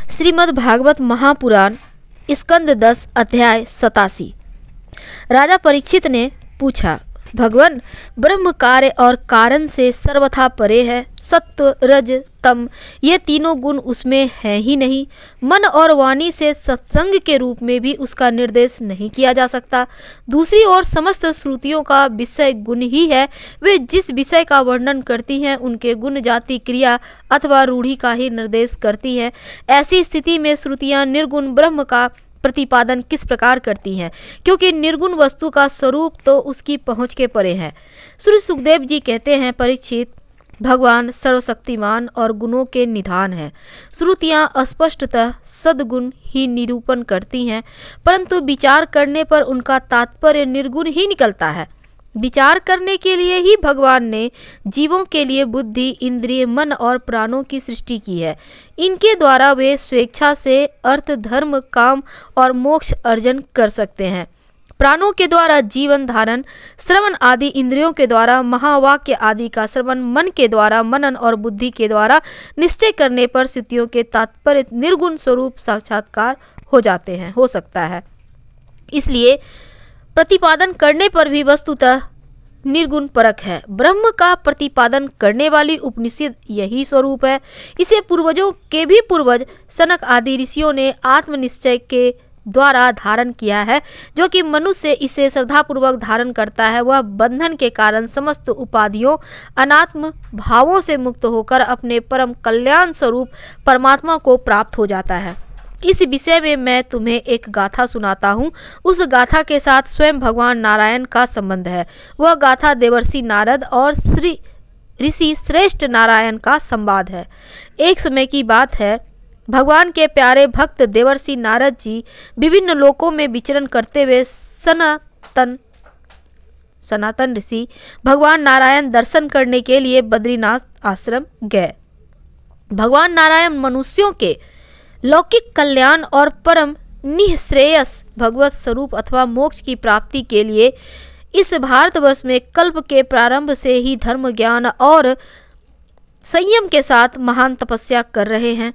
श्रीमद् भागवत महापुराण स्कंद 10 अध्याय 87। राजा परीक्षित ने पूछा, भगवान, ब्रह्म कार्य और कारण से सर्वथा परे है। सत्व रज तम ये तीनों गुण उसमें है ही नहीं। मन और वाणी से सत्संग के रूप में भी उसका निर्देश नहीं किया जा सकता। दूसरी ओर समस्त श्रुतियों का विषय गुण ही है। वे जिस विषय का वर्णन करती हैं उनके गुण जाति क्रिया अथवा रूढ़ी का ही निर्देश करती हैं। ऐसी स्थिति में श्रुतियाँ निर्गुण ब्रह्म का प्रतिपादन किस प्रकार करती हैं, क्योंकि निर्गुण वस्तु का स्वरूप तो उसकी पहुँच के परे है। श्री सुखदेव जी कहते हैं, परीक्षित, भगवान सर्वशक्तिमान और गुणों के निधान हैं। श्रुतियाँ स्पष्टतः सद्गुण ही निरूपण करती हैं, परंतु विचार करने पर उनका तात्पर्य निर्गुण ही निकलता है। विचार करने के लिए ही भगवान ने जीवों के लिए बुद्धि, इंद्रिय, मन और प्राणों की सृष्टि की है। इनके द्वारा वे स्वेच्छा से अर्थ, धर्म, काम और मोक्ष अर्जन कर सकते हैं। प्राणों के द्वारा जीवन धारण, श्रवण आदि इंद्रियों के द्वारा महावाक्य आदि का श्रवण, मन के द्वारा मनन और बुद्धि के द्वारा निश्चय करने पर श्रुतियों के तात्पर्य निर्गुण स्वरूप साक्षात्कार हो सकता है। इसलिए प्रतिपादन करने पर भी वस्तुतः निर्गुण परक है। ब्रह्म का प्रतिपादन करने वाली उपनिषद यही स्वरूप है। इसे पूर्वजों के भी पूर्वज सनक आदि ऋषियों ने आत्मनिश्चय के द्वारा धारण किया है। जो कि मनुष्य इसे श्रद्धापूर्वक धारण करता है, वह बंधन के कारण समस्त उपाधियों अनात्म भावों से मुक्त होकर अपने परम कल्याण स्वरूप परमात्मा को प्राप्त हो जाता है। इस विषय में मैं तुम्हें एक गाथा सुनाता हूँ। उस गाथा के साथ स्वयं भगवान नारायण का संबंध है। वह गाथा देवर्षि नारद और श्री ऋषि श्रेष्ठ नारायण का संवाद है। एक समय की बात है, भगवान के प्यारे भक्त देवर्षि नारद जी विभिन्न लोकों में विचरण करते हुए सनातन ऋषि भगवान नारायण दर्शन करने के लिए बद्रीनाथ आश्रम गए। भगवान नारायण मनुष्यों के लौकिक कल्याण और परम निःश्रेयस भगवत स्वरूप अथवा मोक्ष की प्राप्ति के लिए इस भारतवर्ष में कल्प के प्रारंभ से ही धर्म, ज्ञान और संयम के साथ महान तपस्या कर रहे हैं।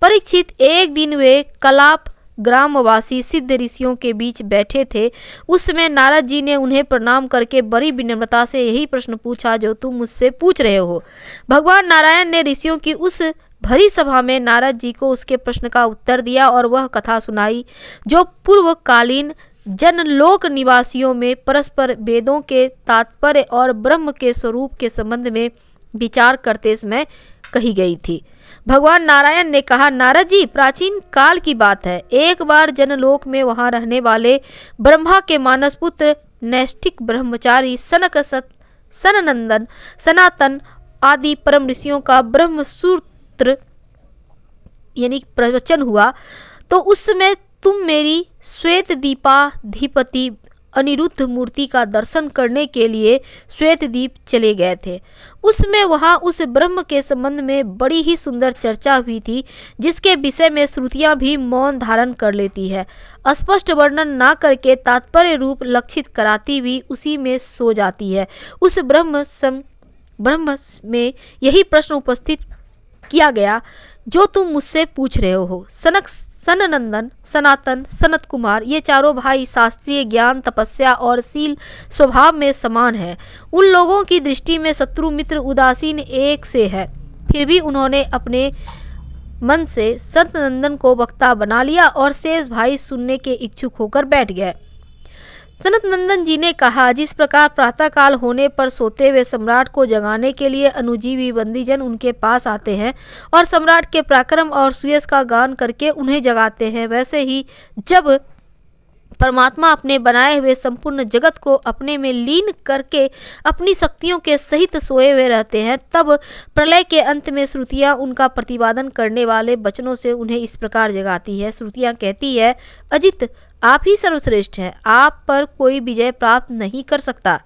परीक्षित, एक दिन वे कलाप ग्रामवासी सिद्ध ऋषियों के बीच बैठे थे। उस समय नारद जी ने उन्हें प्रणाम करके बड़ी विनम्रता से यही प्रश्न पूछा जो तुम मुझसे पूछ रहे हो। भगवान नारायण ने ऋषियों की उस भरी सभा में नारद जी को उसके प्रश्न का उत्तर दिया और वह कथा सुनाई जो पूर्वकालीन जनलोक निवासियों में परस्पर वेदों के तात्पर्य और ब्रह्म के स्वरूप के संबंध में विचार करते समय कही गई थी। भगवान नारायण ने कहा, नारद जी, प्राचीन काल की बात है। एक बार जनलोक में वहां रहने वाले ब्रह्मा के मानस पुत्र नैष्ठिक ब्रह्मचारी सनक, सननंदन, सनातन आदि परम ऋषियों का ब्रह्म सूत्र यानी प्रवचन हुआ। तो उस समय तुम मेरी श्वेत दीपाधिपति अनिरुद्ध मूर्ति का दर्शन करने के लिए श्वेत दीप चले गए थे। उसमें वहां उस ब्रह्म के संबंध में बड़ी ही सुंदर चर्चा हुई थी, जिसके विषय में श्रुतियां भी मौन धारण कर लेती है। स्पष्ट वर्णन ना करके तात्पर्य रूप लक्षित कराती हुई उसी में सो जाती है। उस ब्रह्म में यही प्रश्न उपस्थित किया गया जो तुम मुझसे पूछ रहे हो। सनक, सननंदन, सनातन, सनत कुमार ये चारों भाई शास्त्रीय ज्ञान, तपस्या और शील स्वभाव में समान हैं। उन लोगों की दृष्टि में शत्रु मित्र उदासीन एक से है। फिर भी उन्होंने अपने मन से सननंदन को वक्ता बना लिया और शेष भाई सुनने के इच्छुक होकर बैठ गए। सनत जी ने कहा, जिस प्रकार प्रातःकाल होने पर सोते हुए सम्राट को जगाने के लिए अनुजीवी बंदीजन उनके पास आते हैं और सम्राट के पराक्रम और सुयश का गान करके उन्हें जगाते हैं, वैसे ही जब परमात्मा अपने बनाए हुए संपूर्ण जगत को अपने में लीन करके अपनी शक्तियों के सहित सोए हुए रहते हैं, तब प्रलय के अंत में श्रुतियाँ उनका प्रतिपादन करने वाले वचनों से उन्हें इस प्रकार जगाती है। श्रुतियाँ कहती है, अजित, आप ही सर्वश्रेष्ठ हैं, आप पर कोई विजय प्राप्त नहीं कर सकता।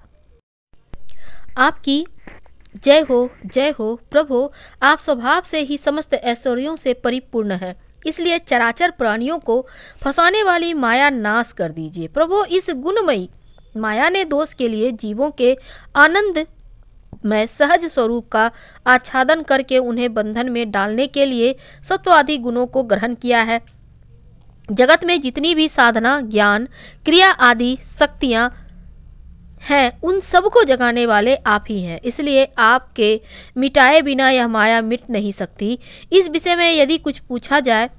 आपकी जय हो प्रभु, आप स्वभाव से ही समस्त ऐश्वर्यों से परिपूर्ण है। इसलिए चराचर प्राणियों को फंसाने वाली माया नाश कर दीजिए। प्रभु, इस गुणमयी माया ने दोष के लिए जीवों के आनंद मैं सहज स्वरूप का आच्छादन करके उन्हें बंधन में डालने के लिए सत्वादि गुणों को ग्रहण किया है। जगत में जितनी भी साधना, ज्ञान, क्रिया आदि शक्तियां हैं, उन सबको जगाने वाले आप ही हैं। इसलिए आपके मिटाए बिना यह माया मिट नहीं सकती। इस विषय में यदि कुछ पूछा जाए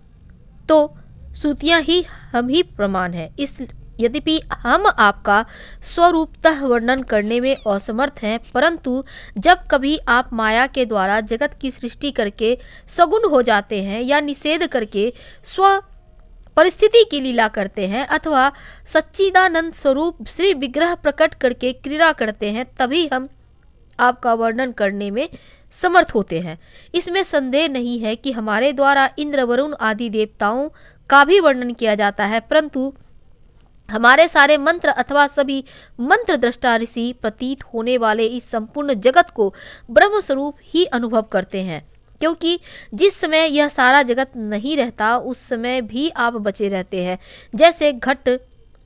तो श्रुतियां ही हम ही प्रमाण है। इस यद्यपि हम आपका स्वरूपतः वर्णन करने में असमर्थ हैं, परंतु जब कभी आप माया के द्वारा जगत की सृष्टि करके सगुण हो जाते हैं या निषेध करके स्व परिस्थिति की लीला करते हैं अथवा सच्चिदानंद स्वरूप श्री विग्रह प्रकट करके क्रीड़ा करते हैं, तभी हम आपका वर्णन करने में समर्थ होते हैं। इसमें संदेह नहीं है कि हमारे द्वारा इंद्र, वरुण आदि देवताओं का भी वर्णन किया जाता है, परंतु हमारे सारे मंत्र अथवा सभी मंत्र दृष्टा ऋषि प्रतीत होने वाले इस संपूर्ण जगत को ब्रह्म स्वरूप ही अनुभव करते हैं, क्योंकि जिस समय यह सारा जगत नहीं रहता उस समय भी आप बचे रहते हैं। जैसे घट,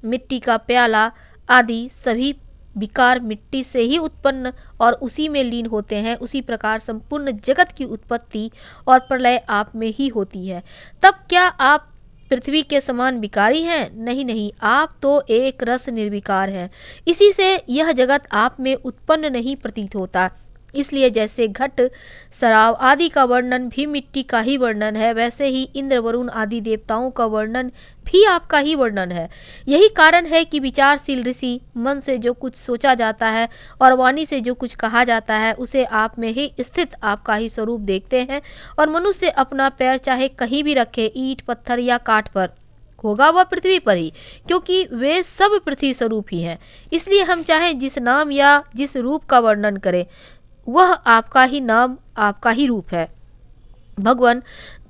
मिट्टी का प्याला आदि सभी विकार मिट्टी से ही उत्पन्न और उसी में लीन होते हैं, उसी प्रकार संपूर्ण जगत की उत्पत्ति और प्रलय आप में ही होती है। तब क्या आप पृथ्वी के समान विकारी हैं? नहीं नहीं, आप तो एक रस निर्विकार हैं। इसी से यह जगत आप में उत्पन्न नहीं प्रतीत होता। इसलिए जैसे घट, सराव आदि का वर्णन भी मिट्टी का ही वर्णन है, वैसे ही इंद्र, वरुण आदि देवताओं का वर्णन भी आपका ही वर्णन है। यही कारण है कि विचारशील ऋषि मन से जो कुछ सोचा जाता है और वाणी से जो कुछ कहा जाता है उसे आप में ही स्थित आपका ही स्वरूप देखते हैं, और मनुष्य अपना पैर चाहे कहीं भी रखे, ईंट, पत्थर या काठ पर, होगा वह पृथ्वी पर ही, क्योंकि वे सब पृथ्वी स्वरूप ही हैं। इसलिए हम चाहे जिस नाम या जिस रूप का वर्णन करें, वह आपका ही नाम, आपका ही रूप है। भगवान,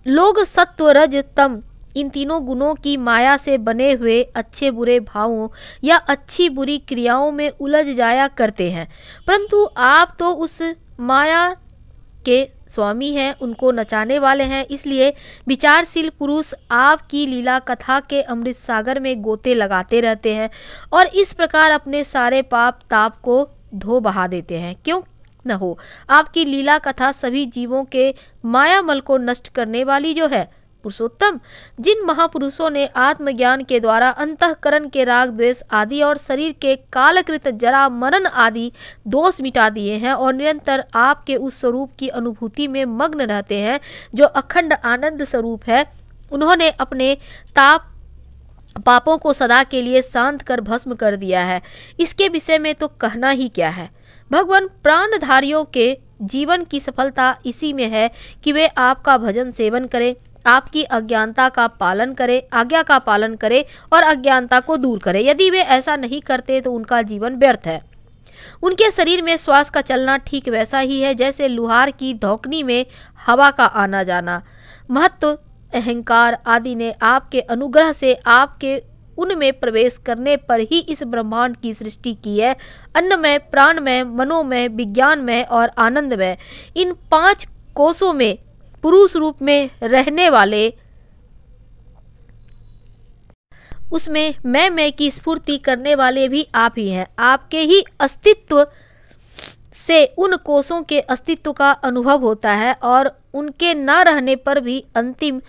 लोग सत्व, रज, तम इन तीनों गुणों की माया से बने हुए अच्छे बुरे भावों या अच्छी बुरी क्रियाओं में उलझ जाया करते हैं, परंतु आप तो उस माया के स्वामी हैं, उनको नचाने वाले हैं। इसलिए विचारशील पुरुष आपकी लीला कथा के अमृत सागर में गोते लगाते रहते हैं और इस प्रकार अपने सारे पाप ताप को धो बहा देते हैं। क्यों न हो, आपकी लीला कथा सभी जीवों के मायामल को नष्ट करने वाली जो है। पुरुषोत्तम, जिन महापुरुषों ने आत्मज्ञान के द्वारा अंतःकरण के राग, द्वेष आदि और शरीर के कालकृत जरा, मरण आदि दोष मिटा दिए हैं और निरंतर आपके उस स्वरूप की अनुभूति में मग्न रहते हैं जो अखंड आनंद स्वरूप है, उन्होंने अपने ताप पापों को सदा के लिए शांत कर भस्म कर दिया है। इसके विषय में तो कहना ही क्या है। भगवान, प्राणधारियों के जीवन की सफलता इसी में है कि वे आपका भजन सेवन करें, आपकी अज्ञानता का पालन करें, आज्ञा का पालन करें और अज्ञानता को दूर करें। यदि वे ऐसा नहीं करते तो उनका जीवन व्यर्थ है। उनके शरीर में श्वास का चलना ठीक वैसा ही है जैसे लुहार की धौकनी में हवा का आना जाना। महत्व, अहंकार आदि ने आपके अनुग्रह से आपके उनमें प्रवेश करने पर ही इस ब्रह्मांड की सृष्टि की है। अन्नमय, प्राणमय, मनोमय, विज्ञानमय और आनंदमय, इन 5 कोशों में पुरुष रूप में रहने वाले, उसमें मैं की स्फूर्ति करने वाले भी आप ही हैं। आपके ही अस्तित्व से उन कोशों के अस्तित्व का अनुभव होता है और उनके न रहने पर भी अंतिम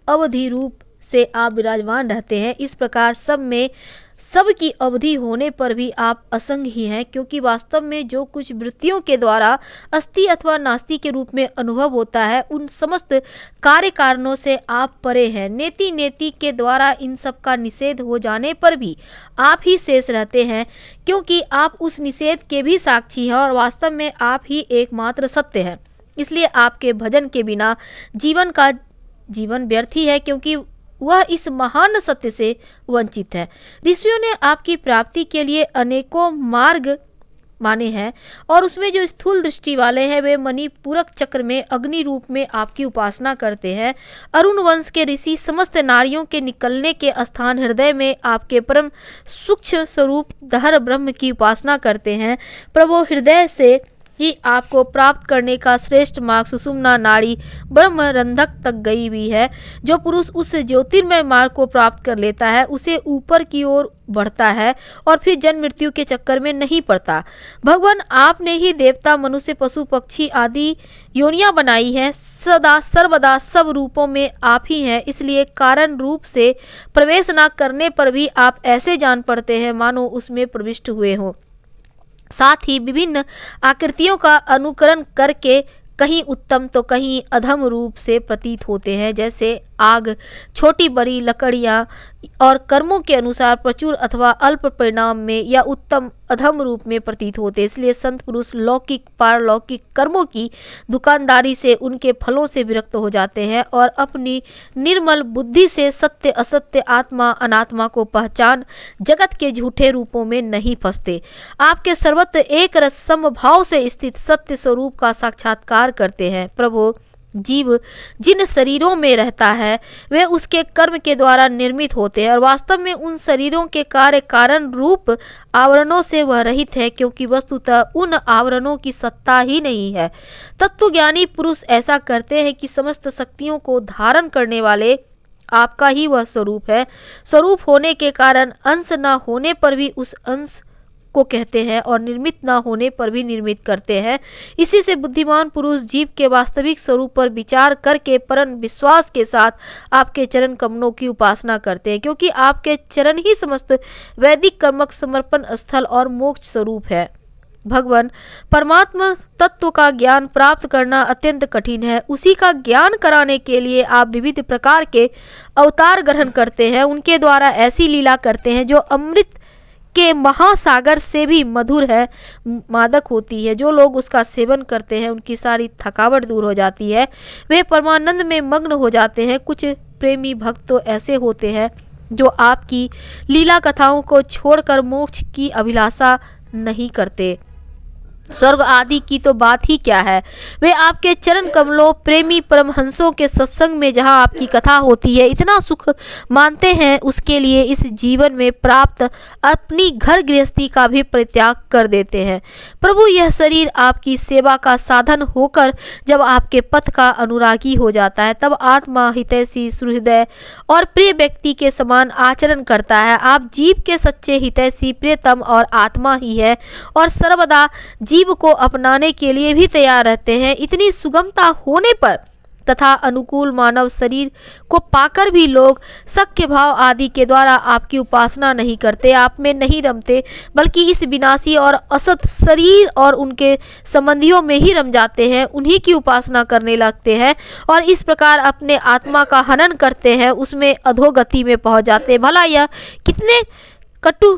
अवधि रूप से आप विराजमान रहते हैं। इस प्रकार सब में सब की अवधि होने पर भी आप असंग ही हैं, क्योंकि वास्तव में जो कुछ वृत्तियों के द्वारा अस्थि अथवा नास्ति के रूप में अनुभव होता है, उन समस्त कार्य कारणों से आप परे हैं। नेति नेति के द्वारा इन सब का निषेध हो जाने पर भी आप ही शेष रहते हैं, क्योंकि आप उस निषेध के भी साक्षी हैं और वास्तव में आप ही एकमात्र सत्य हैं। इसलिए आपके भजन के बिना जीवन व्यर्थ ही है, क्योंकि वह इस महान सत्य से वंचित है। ऋषियों ने आपकी प्राप्ति के लिए अनेकों मार्ग माने हैं और उसमें जो स्थूल दृष्टि वाले हैं वे मणिपूरक चक्र में अग्नि रूप में आपकी उपासना करते हैं। अरुण वंश के ऋषि समस्त नारियों के निकलने के स्थान हृदय में आपके परम सूक्ष्म स्वरूप दहर ब्रह्म की उपासना करते हैं। प्रभु, हृदय से ही आपको प्राप्त करने का श्रेष्ठ मार्ग सुषुम्ना नाड़ी ब्रह्मरंध्रक तक गई हुई है। जो पुरुष उस ज्योतिर्मय मार्ग को प्राप्त कर लेता है उसे ऊपर की ओर बढ़ता है और फिर जन्म मृत्यु के चक्कर में नहीं पड़ता। भगवान आपने ही देवता, मनुष्य, पशु, पक्षी आदि योनियां बनाई है। सदा सर्वदा सब रूपों में आप ही हैं, इसलिए कारण रूप से प्रवेश न करने पर भी आप ऐसे जान पड़ते हैं मानो उसमें प्रविष्ट हुए हों। साथ ही विभिन्न आकृतियों का अनुकरण करके कहीं उत्तम तो कहीं अधम रूप से प्रतीत होते हैं, जैसे आग, छोटी बड़ी लकड़ियां, और कर्मों के अनुसार प्रचुर अथवा अल्प परिणाम में या उत्तम अधम रूप में प्रतीत होते हैं। इसलिए संत पुरुष लौकिक पारलौकिक कर्मों की दुकानदारी से, उनके फलों से विरक्त हो जाते हैं और अपनी निर्मल बुद्धि से सत्य असत्य, आत्मा अनात्मा को पहचान जगत के झूठे रूपों में नहीं फंसते। आपके सर्वत्र एक रस समभाव से स्थित सत्य स्वरूप का साक्षात्कार करते हैं। प्रभु, जीव जिन शरीरों में रहता है वे उसके कर्म के द्वारा निर्मित होते हैं और वास्तव में उन शरीरों के कार्य कारण रूप आवरणों से वह रहित है, क्योंकि वस्तुतः उन आवरणों की सत्ता ही नहीं है। तत्वज्ञानी पुरुष ऐसा करते हैं कि समस्त शक्तियों को धारण करने वाले आपका ही वह स्वरूप है। स्वरूप होने के कारण अंश न होने पर भी उस अंश को कहते हैं और निर्मित ना होने पर भी निर्मित करते हैं। इसी से बुद्धिमान पुरुष जीव के वास्तविक स्वरूप पर विचार करके परम विश्वास के साथ आपके चरण कमलों की उपासना करते हैं, क्योंकि आपके चरण ही समस्त वैदिक कर्मक समर्पण स्थल और मोक्ष स्वरूप है। भगवान परमात्मा तत्व का ज्ञान प्राप्त करना अत्यंत कठिन है। उसी का ज्ञान कराने के लिए आप विविध प्रकार के अवतार ग्रहण करते हैं, उनके द्वारा ऐसी लीला करते हैं जो अमृत के महासागर से भी मधुर है, मादक होती है। जो लोग उसका सेवन करते हैं उनकी सारी थकावट दूर हो जाती है, वे परमानंद में मग्न हो जाते हैं। कुछ प्रेमी भक्त तो ऐसे होते हैं जो आपकी लीला कथाओं को छोड़कर मोक्ष की अभिलाषा नहीं करते। स्वर्ग आदि की तो बात ही क्या है, वे आपके चरण कमलों प्रेमी परमहंसों के सत्संग में जहाँ आपकी कथा होती है इतना सुख मानते हैं, उसके लिए इस जीवन में प्राप्त अपनी घर गृहस्थी का भी परित्याग कर देते हैं। प्रभु, यह शरीर आपकी सेवा का साधन होकर जब आपके पथ का अनुरागी हो जाता है तब आत्मा हितैषी, सुहृदय और प्रिय व्यक्ति के समान आचरण करता है। आप जीव के सच्चे हितैषी, प्रियतम और आत्मा ही है और सर्वदा जीव को अपनाने के लिए भी तैयार रहते हैं। इतनी सुगमता होने पर तथा अनुकूल मानव शरीर को पाकर भी लोग सख्य भाव आदि के द्वारा आपकी उपासना नहीं करते, आप में नहीं रमते, बल्कि इस विनाशी और असत शरीर और उनके संबंधियों में ही रम जाते हैं, उन्हीं की उपासना करने लगते हैं और इस प्रकार अपने आत्मा का हनन करते हैं, उसमें अधोगति में पहुंच जाते हैं। भला यह कितने कटु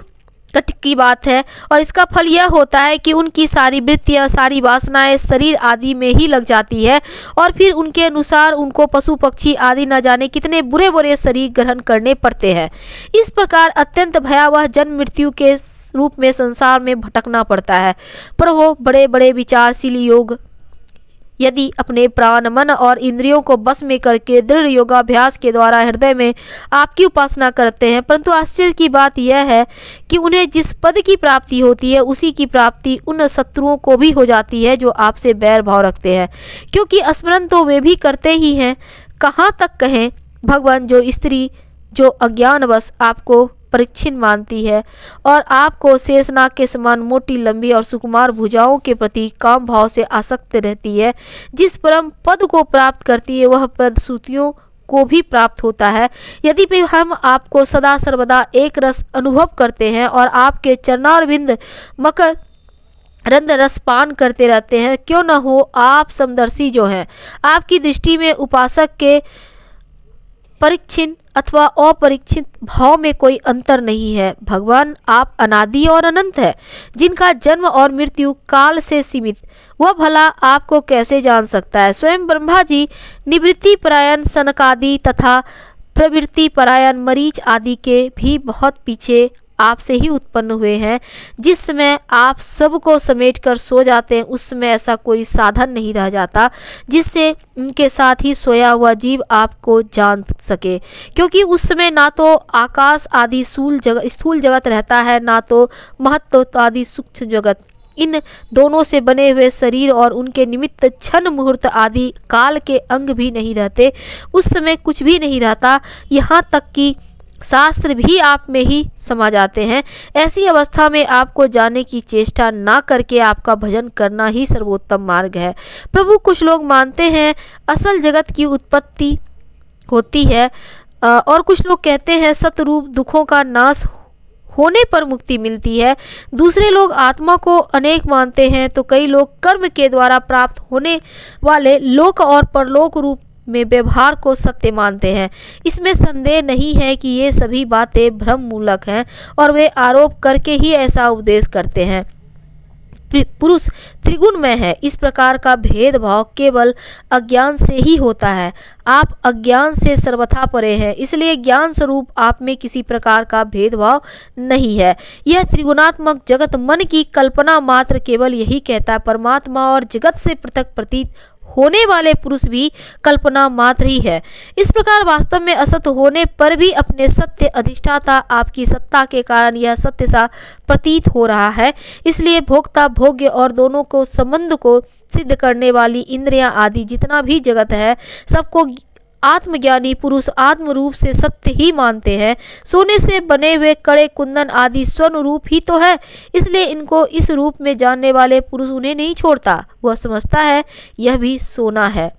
की बात है, और इसका फल यह होता है कि उनकी सारी वृत्तियां, सारी वासनाएं शरीर आदि में ही लग जाती है और फिर उनके अनुसार उनको पशु पक्षी आदि न जाने कितने बुरे बुरे शरीर ग्रहण करने पड़ते हैं। इस प्रकार अत्यंत भयावह जन्म मृत्यु के रूप में संसार में भटकना पड़ता है। पर वो बड़े बड़े विचारशील योग यदि अपने प्राण, मन और इंद्रियों को बस में करके दृढ़ योगाभ्यास के द्वारा हृदय में आपकी उपासना करते हैं, परंतु आश्चर्य की बात यह है कि उन्हें जिस पद की प्राप्ति होती है उसी की प्राप्ति उन शत्रुओं को भी हो जाती है जो आपसे बैर भाव रखते हैं, क्योंकि स्मरण तो वे भी करते ही हैं। कहाँ तक कहें भगवान, जो स्त्री जो अज्ञानवश आपको परिच्छिन्न मानती है और आपको शेषनाग के समान मोटी लंबी और सुकुमार भुजाओं के प्रति काम भाव से आसक्त रहती है, जिस परम पद को प्राप्त करती है वह पद श्रुतियों को भी प्राप्त होता है। यदि भी हम आपको सदा सर्वदा एक रस अनुभव करते हैं और आपके चरणारविंद मकर रंद रसपान करते रहते हैं, क्यों न हो आप समदर्शी जो हैं, आपकी दृष्टि में उपासक के परिच्छिन्न अथवा अपरिच्छिन्न भाव में कोई अंतर नहीं है। भगवान आप अनादि और अनंत है, जिनका जन्म और मृत्यु काल से सीमित, वह भला आपको कैसे जान सकता है। स्वयं ब्रह्मा जी निवृत्ति परायण सनकादि तथा प्रवृत्ति परायण मरीच आदि के भी बहुत पीछे आपसे ही उत्पन्न हुए हैं। जिस समय आप सबको समेटकर सो जाते हैं उस समय ऐसा कोई साधन नहीं रह जाता जिससे उनके साथ ही सोया हुआ जीव आपको जान सके, क्योंकि उस समय ना तो आकाश आदि स्थूल जगत रहता है, ना तो महत्व आदि सूक्ष्म जगत। इन दोनों से बने हुए शरीर और उनके निमित्त क्षण मुहूर्त आदि काल के अंग भी नहीं रहते। उस समय कुछ भी नहीं रहता, यहाँ तक कि शास्त्र भी आप में ही समा जाते हैं। ऐसी अवस्था में आपको जाने की चेष्टा ना करके आपका भजन करना ही सर्वोत्तम मार्ग है। प्रभु, कुछ लोग मानते हैं असल जगत की उत्पत्ति होती है और कुछ लोग कहते हैं सतरूप दुखों का नाश होने पर मुक्ति मिलती है। दूसरे लोग आत्मा को अनेक मानते हैं, तो कई लोग कर्म के द्वारा प्राप्त होने वाले लोक और परलोक रूप में व्यवहार को सत्य मानते हैं। इसमें संदेह नहीं है कि ये सभी बातें भ्रम मूलक हैं और वे आरोप करके ही ऐसा उपदेश करते हैं। पुरुष त्रिगुणमय है, इस प्रकार का भेदभाव केवल अज्ञान से ही होता है। आप अज्ञान से सर्वथा परे हैं, इसलिए ज्ञान स्वरूप आप में किसी प्रकार का भेदभाव नहीं है। यह त्रिगुणात्मक जगत मन की कल्पना मात्र केवल यही कहता है। परमात्मा और जगत से पृथक प्रतीत होने वाले पुरुष भी कल्पना मात्र ही है। इस प्रकार वास्तव में असत होने पर भी अपने सत्य अधिष्ठाता आपकी सत्ता के कारण यह सत्य सा प्रतीत हो रहा है। इसलिए भोक्ता भोग्य और दोनों को संबंध को सिद्ध करने वाली इंद्रियां आदि जितना भी जगत है, सबको आत्मज्ञानी पुरुष आत्म रूप से सत्य ही मानते हैं। सोने से बने हुए कड़े कुंदन आदि स्वर्ण रूप ही तो है, इसलिए इनको इस रूप में जानने वाले पुरुष उन्हें नहीं छोड़ता। वह समझता है यह भी सोना है।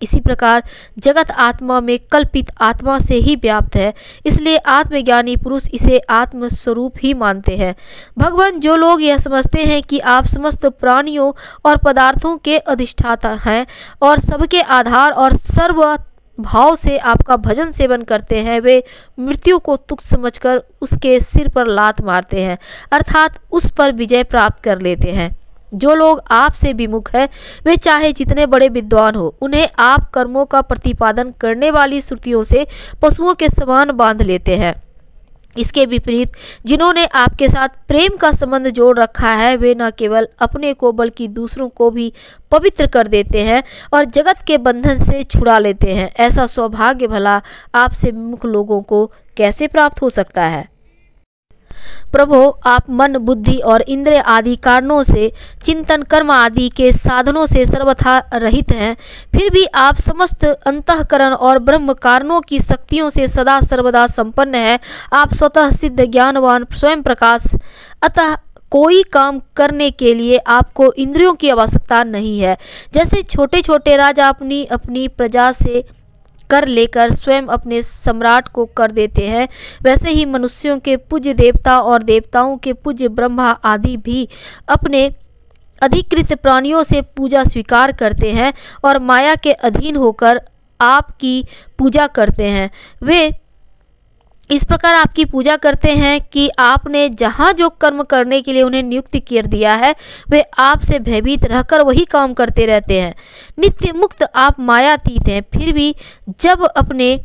इसी प्रकार जगत आत्मा में कल्पित आत्मा से ही व्याप्त है, इसलिए आत्मज्ञानी पुरुष इसे आत्म स्वरूप ही मानते हैं। भगवान, जो लोग यह समझते हैं कि आप समस्त प्राणियों और पदार्थों के अधिष्ठाता हैं और सबके आधार और सर्व भाव से आपका भजन सेवन करते हैं, वे मृत्यु को तुच्छ समझकर उसके सिर पर लात मारते हैं, अर्थात उस पर विजय प्राप्त कर लेते हैं। जो लोग आपसे विमुख हैं, वे चाहे जितने बड़े विद्वान हो, उन्हें आप कर्मों का प्रतिपादन करने वाली श्रुतियों से पशुओं के समान बांध लेते हैं। इसके विपरीत जिन्होंने आपके साथ प्रेम का संबंध जोड़ रखा है, वे न केवल अपने को बल्कि दूसरों को भी पवित्र कर देते हैं और जगत के बंधन से छुड़ा लेते हैं। ऐसा सौभाग्य भला आपसे विमुख लोगों को कैसे प्राप्त हो सकता है? प्रभु, आप मन बुद्धि और इंद्रिय आदि कारणों से, चिंतन कर्म आदि के साधनों से सर्वथा रहित हैं, फिर भी आप समस्त अंतःकरण और ब्रह्म कारणों की शक्तियों से सदा सर्वदा संपन्न हैं। आप स्वतः सिद्ध ज्ञानवान स्वयं प्रकाश, अतः कोई काम करने के लिए आपको इंद्रियों की आवश्यकता नहीं है। जैसे छोटे छोटे राजा अपनी अपनी प्रजा से कर लेकर स्वयं अपने सम्राट को कर देते हैं, वैसे ही मनुष्यों के पूज्य देवता और देवताओं के पूज्य ब्रह्मा आदि भी अपने अधिकृत प्राणियों से पूजा स्वीकार करते हैं और माया के अधीन होकर आपकी पूजा करते हैं। वे इस प्रकार आपकी पूजा करते हैं कि आपने जहाँ जो कर्म करने के लिए उन्हें नियुक्त कर दिया है, वे आपसे भयभीत रहकर वही काम करते रहते हैं। नित्य मुक्त आप मायातीत हैं, फिर भी जब अपने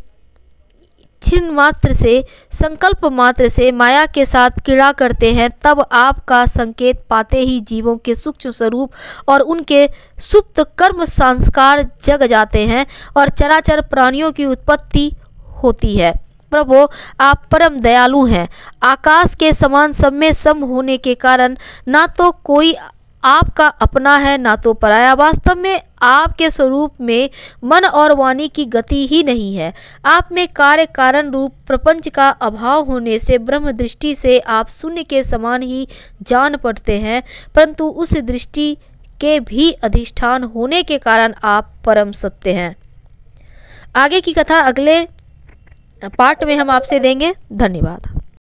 छिन्न मात्र से, संकल्प मात्र से माया के साथ क्रीड़ा करते हैं, तब आपका संकेत पाते ही जीवों के सूक्ष्म स्वरूप और उनके सुप्त कर्म संस्कार जग जाते हैं और चराचर प्राणियों की उत्पत्ति होती है। प्रभु, आप परम दयालु हैं। आकाश के समान सब में सम होने के कारण ना तो कोई आपका अपना है ना तो पराया। वास्तव में आपके स्वरूप में मन और वाणी की गति ही नहीं है। आप में कार्य कारण रूप प्रपंच का अभाव होने से ब्रह्म दृष्टि से आप शून्य के समान ही जान पड़ते हैं, परंतु उस दृष्टि के भी अधिष्ठान होने के कारण आप परम सत्य हैं। आगे की कथा अगले पार्ट में हम आपसे देंगे। धन्यवाद।